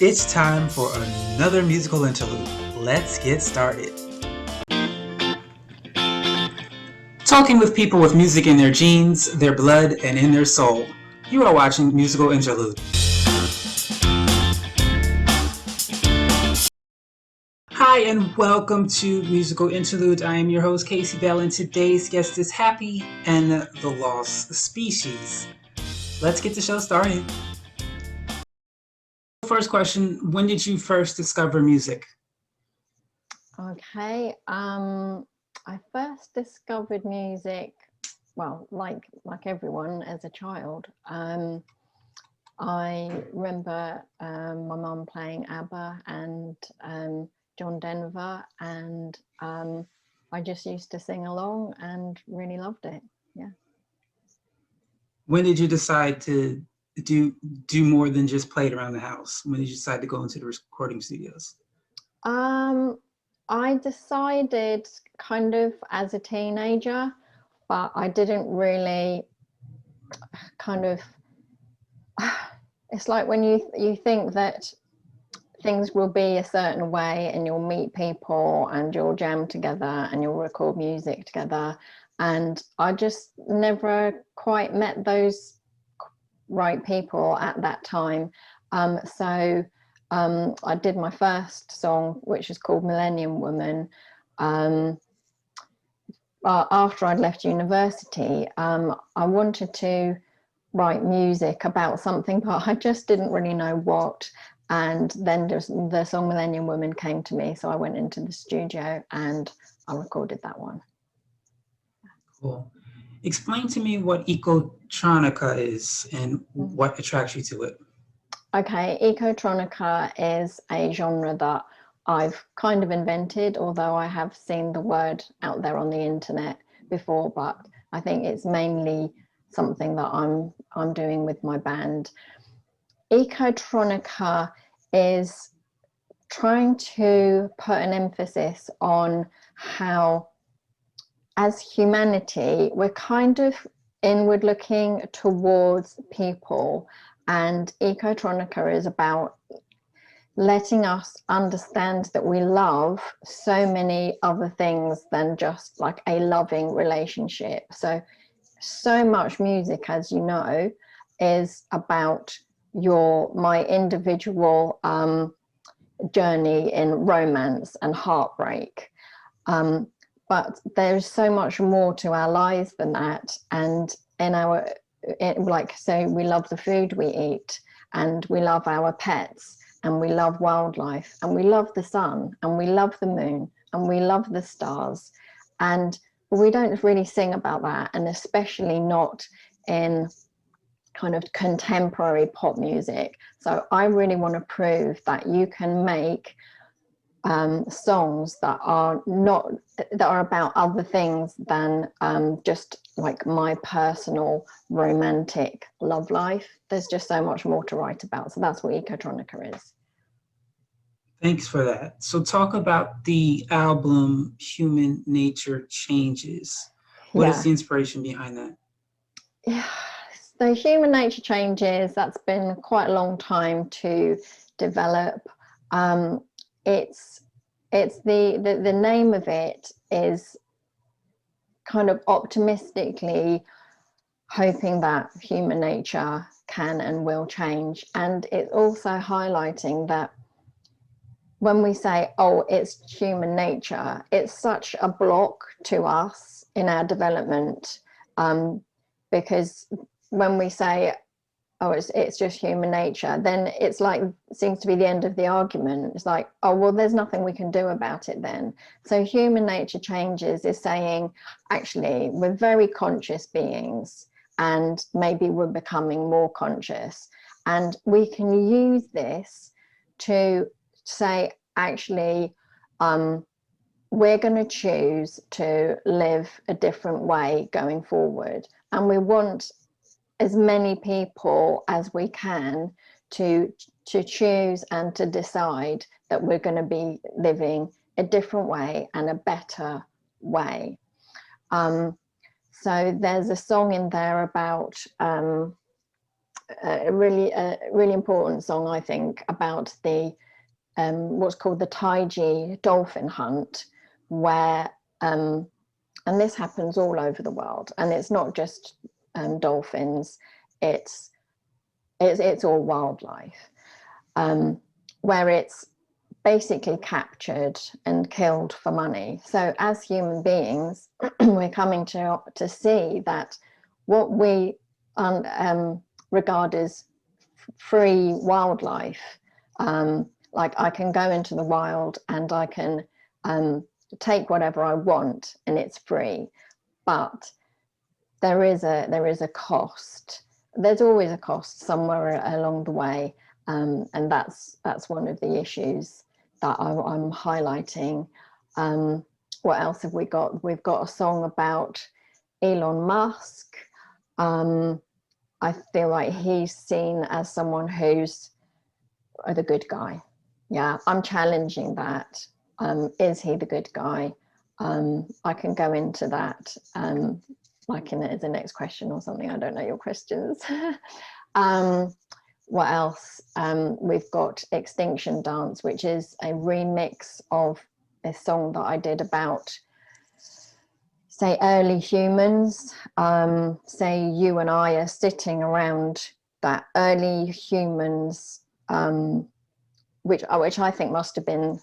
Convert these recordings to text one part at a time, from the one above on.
It's time for another musical interlude. Let's get started. Talking with people with music in their genes, their blood, and in their soul. You are watching Musical Interlude. Hi, and welcome to Musical Interlude. I am your host, Casey Bell, and today's guest is Hapi and the Lost Species. Let's get the show started. First question, when did you first discover music? Okay, I first discovered music, well, like everyone as a child. I remember my mum playing ABBA and John Denver, and I just used to sing along and really loved it. Yeah. When did you decide to do more than just play it around the house? When did you decide to go into the recording studios? I decided kind of as a teenager, but I didn't really kind of it's like when you think that things will be a certain way and you'll meet people and you'll jam together and you'll record music together, and I just never quite met those right people at that time. I did my first song, which is called Millennium Woman, after I'd left university. I wanted to write music about something, but I just didn't really know what. And then just the song Millennium Woman came to me, so I went into the studio and I recorded that one. Cool. Explain to me what ecotronica is and what attracts you to it. Okay, ecotronica is a genre that I've kind of invented, although I have seen the word out there on the internet before, but I think it's mainly something that I'm doing with my band. Ecotronica is trying to put an emphasis on how, as humanity, we're kind of inward looking towards people, and ecotronica is about letting us understand that we love so many other things than just like a loving relationship. So much music, as you know, is about my individual journey in romance and heartbreak, but there's so much more to our lives than that. And so we love the food we eat, and we love our pets, and we love wildlife, and we love the sun, and we love the moon, and we love the stars. And we don't really sing about that, and especially not in kind of contemporary pop music. So I really want to prove that you can make songs that are about other things than just like my personal romantic love life. There's just so much more to write about. So that's what ecotronica is. Thanks for that. So talk about the album Human Nature Changes. What is the inspiration behind that? Yeah, so Human Nature Changes, that's been quite a long time to develop. It's the name of it is kind of optimistically hoping that human nature can and will change. And it's also highlighting that when we say, oh, it's human nature, it's such a block to us in our development, because when we say, oh, it's just human nature, then it's like, it seems to be the end of the argument. It's like, oh, well, there's nothing we can do about it then. So Human Nature Changes is saying, actually, we're very conscious beings, and maybe we're becoming more conscious. And we can use this to say, actually, we're going to choose to live a different way going forward. And we want as many people as we can to choose and to decide that we're going to be living a different way and a better way. So there's a song in there about a really important song, I think, about the what's called the Taiji dolphin hunt, where and this happens all over the world, and it's not just dolphins, it's all wildlife, where it's basically captured and killed for money. So as human beings, we're coming to see that what we regard as free wildlife, like I can go into the wild and I can take whatever I want and it's free, but there is a cost. There's always a cost somewhere along the way, and that's one of the issues that I'm highlighting. What else have we got? We've got a song about Elon Musk. I feel like he's seen as someone who's the good guy. Yeah, I'm challenging that. Is he the good guy? I can go into that like in the next question or something. I don't know your questions. What else? We've got Extinction Dance, which is a remix of a song that I did about, say, early humans. Say you and I are sitting around that early humans, which I think must have been,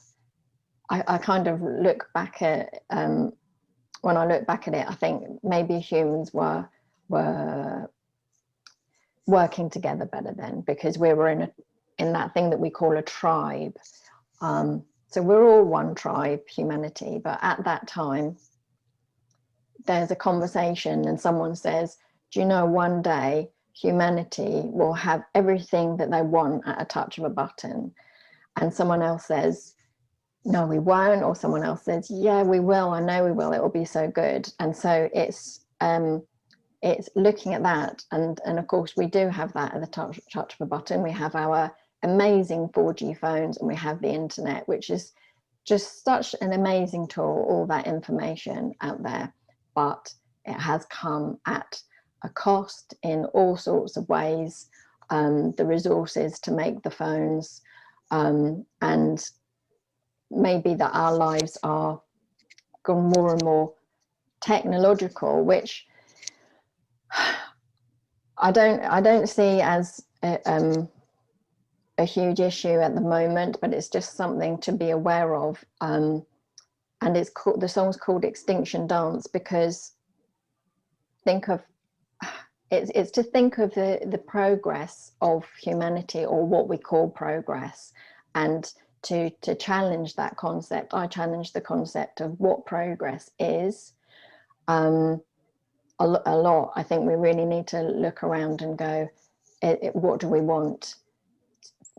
I kind of look back at, when I look back at it, I think maybe humans were working together better then, because we were in that thing that we call a tribe. So we're all one tribe, humanity, but at that time, there's a conversation and someone says, do you know, one day humanity will have everything that they want at a touch of a button? And someone else says, no, we won't. Or someone else says, yeah, we will. I know we will. It will be so good. And so it's looking at that. And of course, we do have that at the touch of a button. We have our amazing 4G phones and we have the internet, which is just such an amazing tool, all that information out there. But it has come at a cost in all sorts of ways. The resources to make the phones, and maybe that our lives are gone more and more technological, which I don't see as a huge issue at the moment, but it's just something to be aware of. And it's called, the song's called Extinction Dance, because it's to think of the progress of humanity, or what we call progress, and to challenge that concept. I challenge the concept of what progress is. A lot. I think we really need to look around and go, what do we want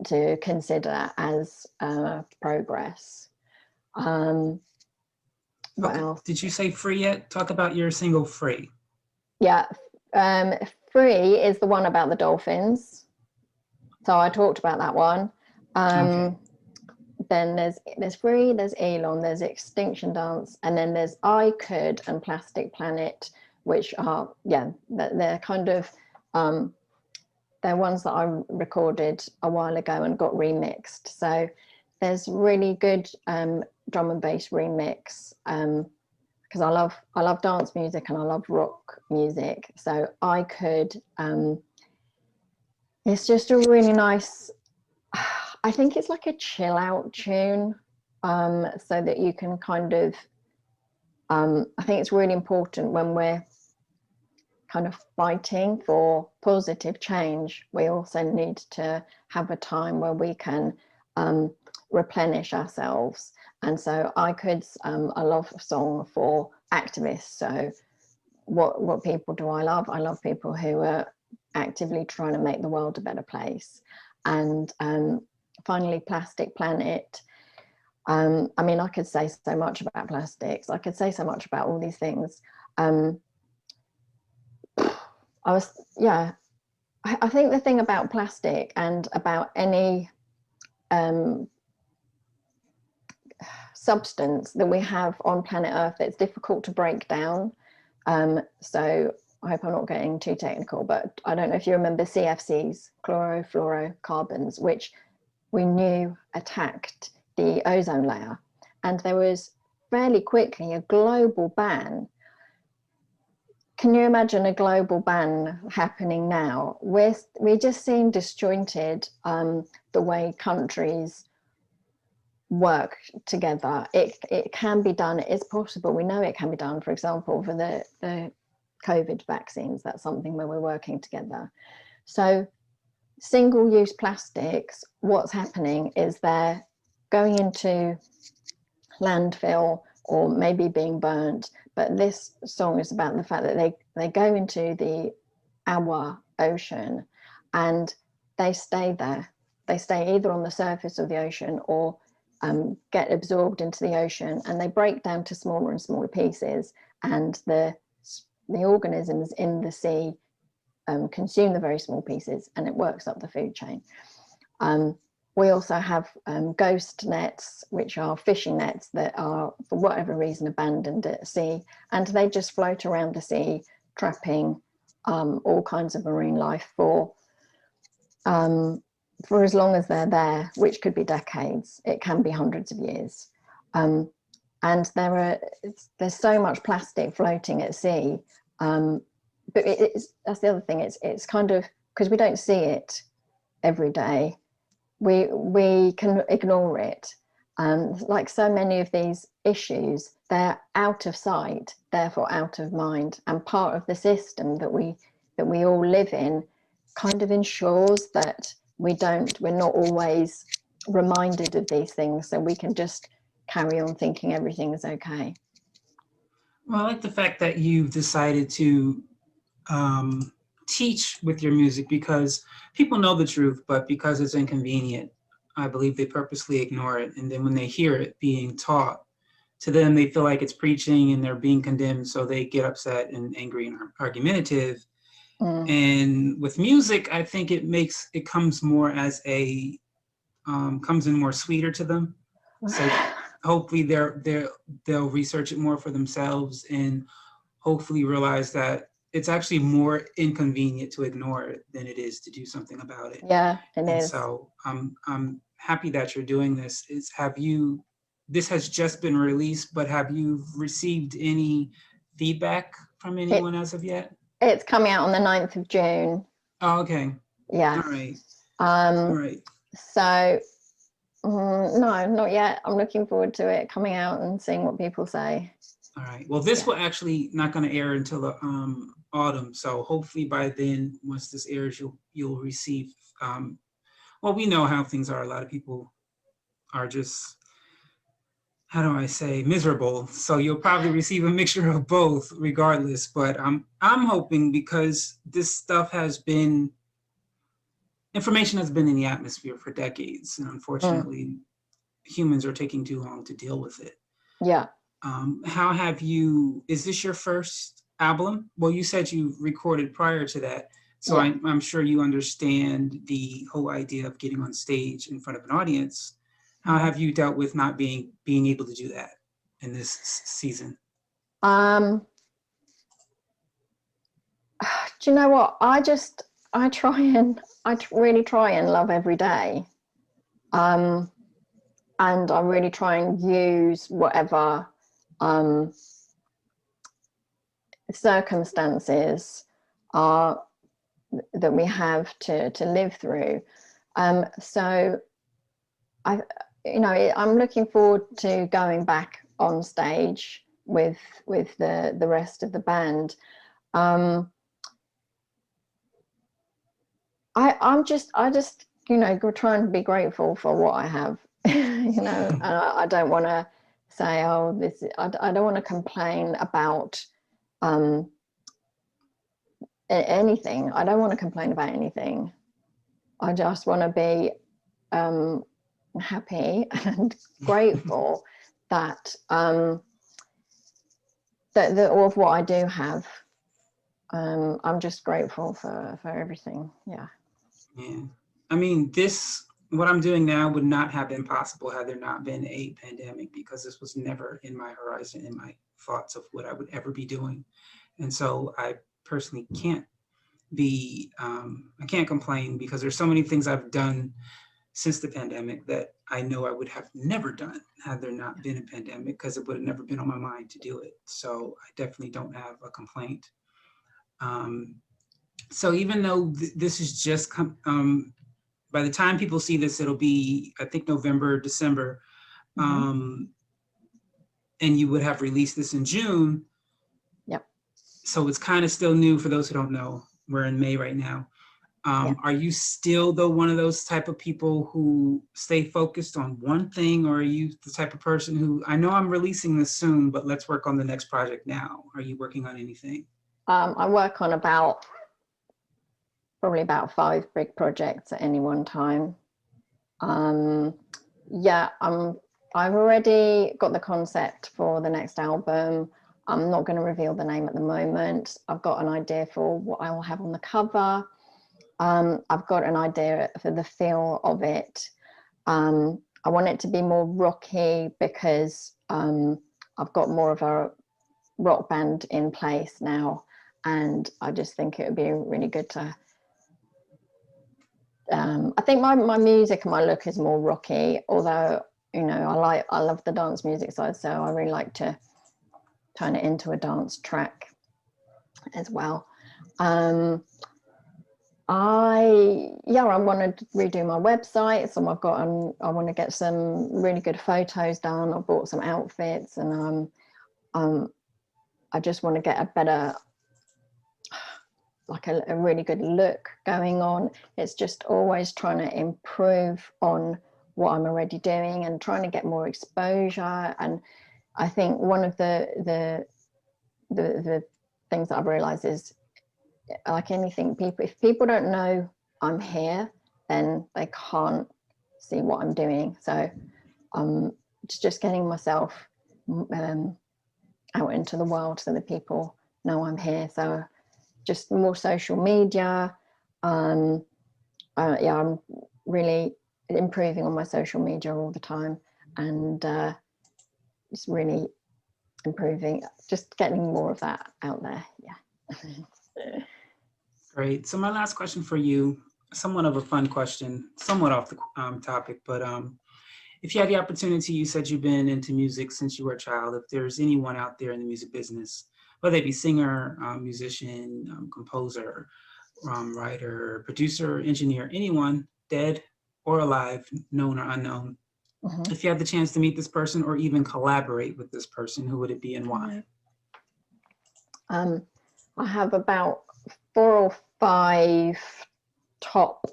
to consider as progress? What else? Did you say Free yet? Talk about your single Free. Yeah, Free is the one about the dolphins. So I talked about that one. Okay. Then there's Free, there's Elon, there's Extinction Dance, and then there's I Could and Plastic Planet, which are, yeah, they're kind of, they're ones that I recorded a while ago and got remixed. So there's really good drum and bass remix, because I love dance music and I love rock music. So I Could, it's just a really nice, I think it's like a chill out tune, so that you can kind of, I think it's really important when we're kind of fighting for positive change, we also need to have a time where we can replenish ourselves. And so I Could, a love song for activists. So what people do I love? I love people who are actively trying to make the world a better place. And finally, Plastic Planet. I mean, I could say so much about plastics. I could say so much about all these things. I think the thing about plastic and about any substance that we have on planet Earth, it's difficult to break down. So I hope I'm not getting too technical, but I don't know if you remember CFCs, chlorofluorocarbons, which we knew attacked the ozone layer. And there was fairly quickly a global ban. Can you imagine a global ban happening now? We just seem disjointed, the way countries work together. It can be done, it is possible. We know it can be done, for example, for the COVID vaccines. That's something where we're working together. So single-use plastics, what's happening is they're going into landfill or maybe being burnt. But this song is about the fact that they go into our ocean and they stay there. They stay either on the surface of the ocean or get absorbed into the ocean, and they break down to smaller and smaller pieces, and the organisms in the sea consume the very small pieces, and it works up the food chain. We also have ghost nets, which are fishing nets that are, for whatever reason, abandoned at sea, and they just float around the sea, trapping all kinds of marine life for as long as they're there, which could be decades. It can be hundreds of years. And there's so much plastic floating at sea. But that's the other thing. It's kind of, because we don't see it every day, we can ignore it. Like so many of these issues, they're out of sight, therefore out of mind, and part of the system that we all live in kind of ensures that we're not always reminded of these things, so we can just carry on thinking everything is okay. Well, I like the fact that you've decided to teach with your music, because people know the truth, but because it's inconvenient, I believe they purposely ignore it. And then when they hear it being taught to them, they feel like it's preaching and they're being condemned, so they get upset and angry and argumentative. And with music, I think it comes more as comes in more sweeter to them. So hopefully they'll research it more for themselves and hopefully realize that it's actually more inconvenient to ignore it than it is to do something about it. Yeah, it is. So I'm happy that you're doing this. This has just been released, but have you received any feedback from anyone as of yet? It's coming out on the 9th of June. Oh, okay. Yeah. All right. All right. So, no, not yet. I'm looking forward to it coming out and seeing what people say. All right. Well, this will actually not going to air until the autumn. So hopefully by then, once this airs, you'll receive. Well, we know how things are. A lot of people are just, how do I say, miserable. So you'll probably receive a mixture of both regardless. But I'm hoping, because this stuff information has been in the atmosphere for decades. And unfortunately, humans are taking too long to deal with it. Yeah. Is this your first album? Well, you said you recorded prior to that. So yeah. I'm sure you understand the whole idea of getting on stage in front of an audience. How have you dealt with not being able to do that in this season? Do you know what? I really try and love every day. And I really try and use whatever circumstances are that we have to live through. So I'm looking forward to going back on stage with the rest of the band. I just trying to be grateful for what I have, and I don't want to say, I don't want to complain about anything. I don't want to complain about anything. I just want to be happy and grateful that that of what I do have. I'm just grateful for everything. Yeah. I mean, what I'm doing now would not have been possible had there not been a pandemic, because this was never in my horizon, in my thoughts of what I would ever be doing. And so I personally can't be, I can't complain because there's so many things I've done since the pandemic that I know I would have never done had there not been a pandemic, because it would have never been on my mind to do it. So I definitely don't have a complaint. So even though this is just, by the time people see this, it'll be, I think, November, December, and you would have released this in June. Yep. So it's kind of still new for those who don't know. We're in May right now. Are you still, though, one of those type of people who stay focused on one thing, or are you the type of person who, I know I'm releasing this soon, but let's work on the next project now? Are you working on anything? I work on probably about 5 big projects at any one time. Yeah, I've already got the concept for the next album. I'm not going to reveal the name at the moment. I've got an idea for what I will have on the cover. I've got an idea for the feel of it. I want it to be more rocky because I've got more of a rock band in place now, and I just think it would be really good to I think my music and my look is more rocky, although, you know, I love the dance music side, so I really like to turn it into a dance track as well. I want to redo my website, so I want to get some really good photos done. I bought some outfits, and I just want to get a better, like a really good look going on. It's just always trying to improve on what I'm already doing and trying to get more exposure. And I think one of the things that I've realized is, like anything, if people don't know I'm here, then they can't see what I'm doing. So it's just getting myself out into the world so that people know I'm here. So just more social media. I'm really improving on my social media all the time, and just really improving, just getting more of that out there. Yeah. Great. So my last question for you, somewhat of a fun question, somewhat off the topic, but if you had the opportunity, you said you've been into music since you were a child. If there's anyone out there in the music business, whether it be singer, musician, composer, writer, producer, engineer, anyone, dead or alive, known or unknown, if you had the chance to meet this person or even collaborate with this person, who would it be and why? I have about 4 or 5 top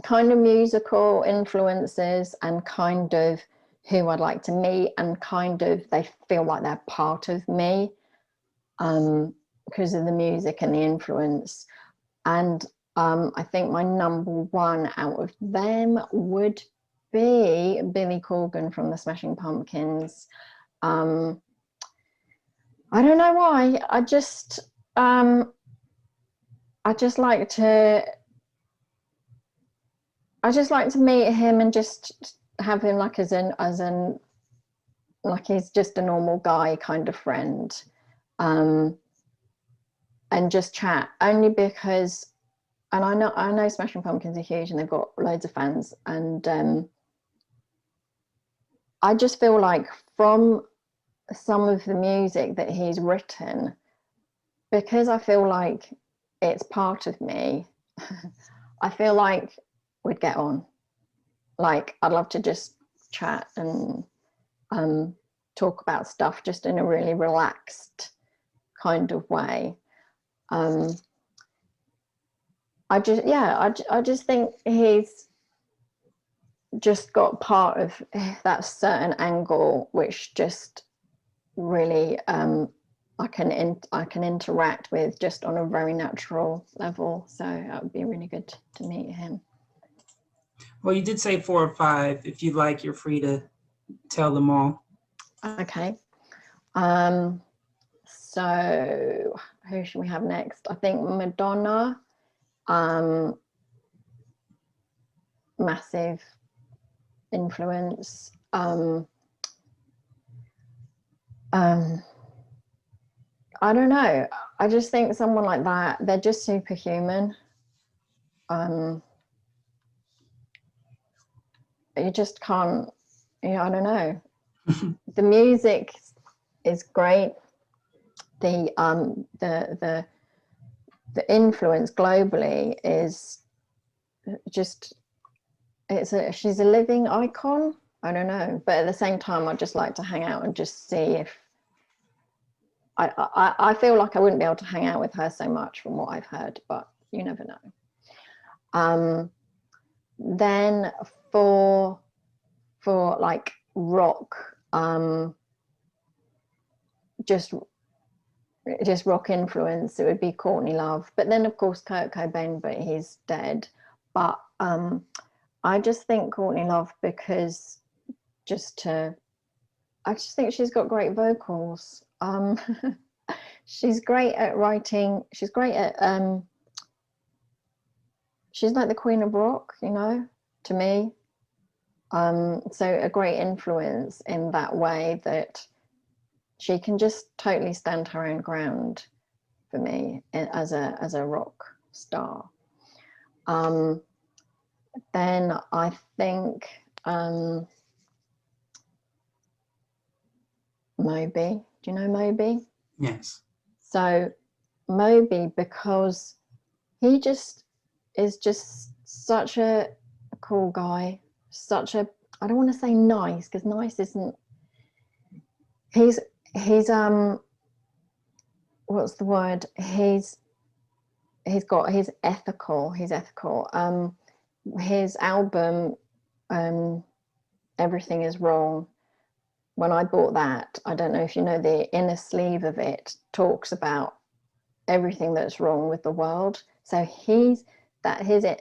kind of musical influences, and kind of who I'd like to meet, and kind of they feel like they're part of me because of the music and the influence. And I think my number one out of them would be Billy Corgan from the Smashing Pumpkins. I don't know why. I just like to meet him and just have him like as an like he's just a normal guy kind of friend, and just chat, only because, and I know Smashing Pumpkins are huge and they've got loads of fans, and I just feel like from some of the music that he's written, because I feel like it's part of me, I feel like we'd get on. Like, I'd love to just chat and talk about stuff just in a really relaxed kind of way. I just think he's just got part of that certain angle which just really I can interact with just on a very natural level. So that would be really good to meet him. Well, you did say 4 or 5. If you'd like, you're free to tell them all. Okay. So who should we have next? I think Madonna. Massive influence. I don't know. I just think someone like that, they're just superhuman. You just can't, I don't know. The music is great. The influence globally is just, she's a living icon. I don't know, but at the same time, I'd just like to hang out and just see if I feel like I wouldn't be able to hang out with her so much from what I've heard, but you never know. Then for like rock, just rock influence, it would be Courtney Love, but then of course Kurt Cobain, but he's dead. But I just think Courtney Love because I just think she's got great vocals. She's great at writing. She's great at she's like the queen of rock, to me. So a great influence in that way, that she can just totally stand her own ground for me as a rock star. Then I think Moby. Do you know Moby? Yes. So Moby, because he just is just such a cool guy, I don't want to say nice, because nice isn't, he's what's the word, he's ethical. His album, Everything Is Wrong, when I bought that, I don't know if you know, the inner sleeve of it talks about everything that's wrong with the world. So his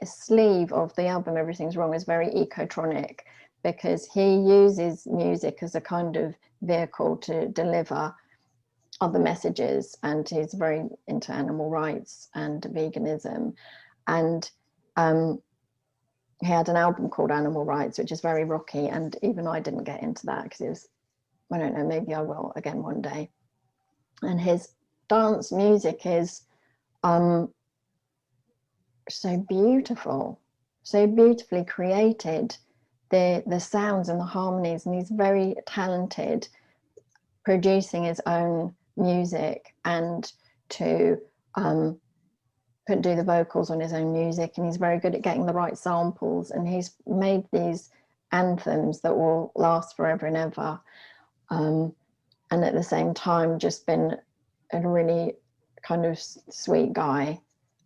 sleeve of the album Everything's Wrong is very ecotronic, because he uses music as a kind of vehicle to deliver other messages, and he's very into animal rights and veganism. And he had an album called Animal Rights, which is very rocky, and even I didn't get into that because it was, I don't know, maybe I will again one day. And his dance music is so beautiful, so beautifully created, the sounds and the harmonies, and he's very talented producing his own music and to do the vocals on his own music, and he's very good at getting the right samples, and he's made these anthems that will last forever and ever, and at the same time just been a really kind of sweet guy,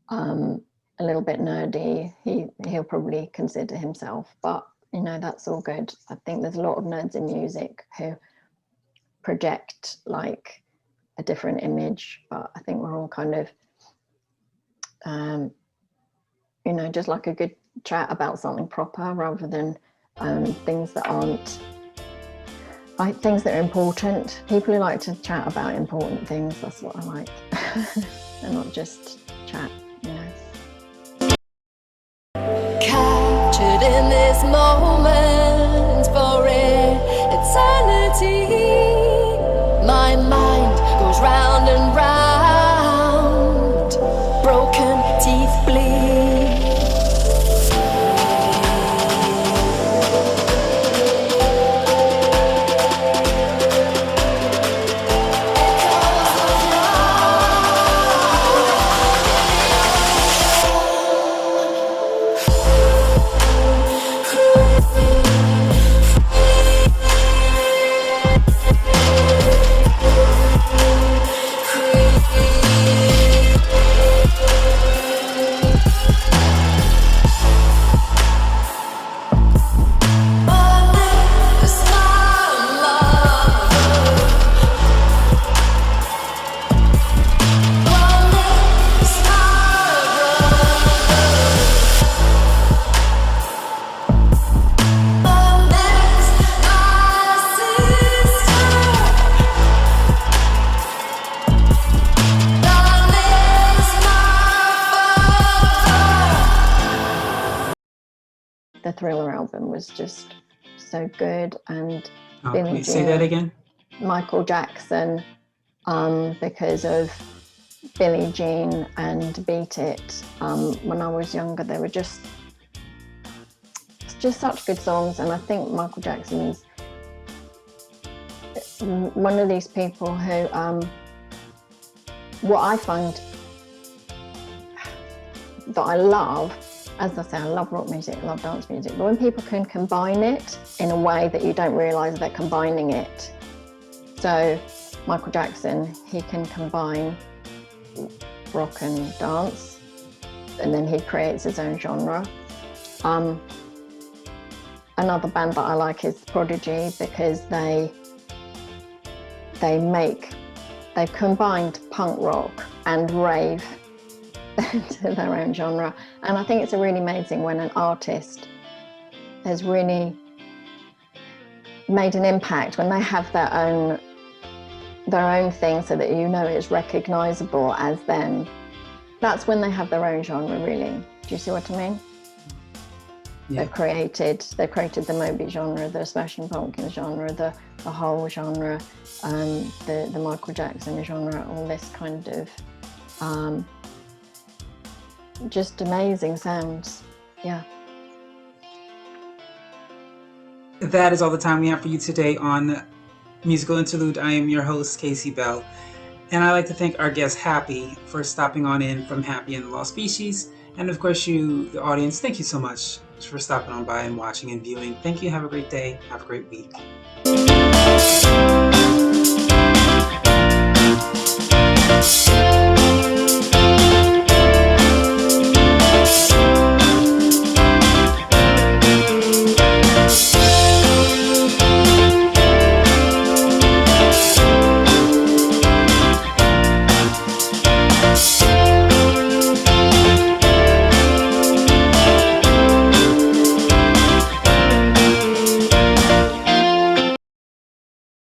a little bit nerdy. He'll probably consider himself, but that's all good. I think there's a lot of nerds in music who project like a different image, but I think we're all kind of just like a good chat about something proper, rather than things that aren't, like, things that are important. People who like to chat about important things, that's what I like. And not just chat, Captured in this moment for eternity, my mind goes round and round, broken teeth bleed. The Thriller album was just so good, and Please say that again. Michael Jackson, because of Billie Jean and Beat It. When I was younger, they were just such good songs, and I think Michael Jackson's one of these people who, what I find that I love, as I say, I love rock music, I love dance music, but when people can combine it in a way that you don't realise they're combining it. So Michael Jackson, he can combine rock and dance, and then he creates his own genre. Another band that I like is Prodigy, because they've combined punk rock and rave to their own genre. And I think it's a really amazing when an artist has really made an impact, when they have their own thing, so that you know it's recognizable as them. That's when they have their own genre, really. Do you see what I mean? Yeah. They've created the Moby genre, the Smashing Pumpkins genre, the whole genre, the Michael Jackson genre, all this kind of just amazing sounds. Yeah. That is all the time we have for you today on Musical Interlude. I am your host, Casey Bell, and I'd like to thank our guest Hapi for stopping on in from Hapi and the Lost Species, and of course you, the audience, thank you so much for stopping on by and watching and viewing. Thank you. Have a great day. Have a great week.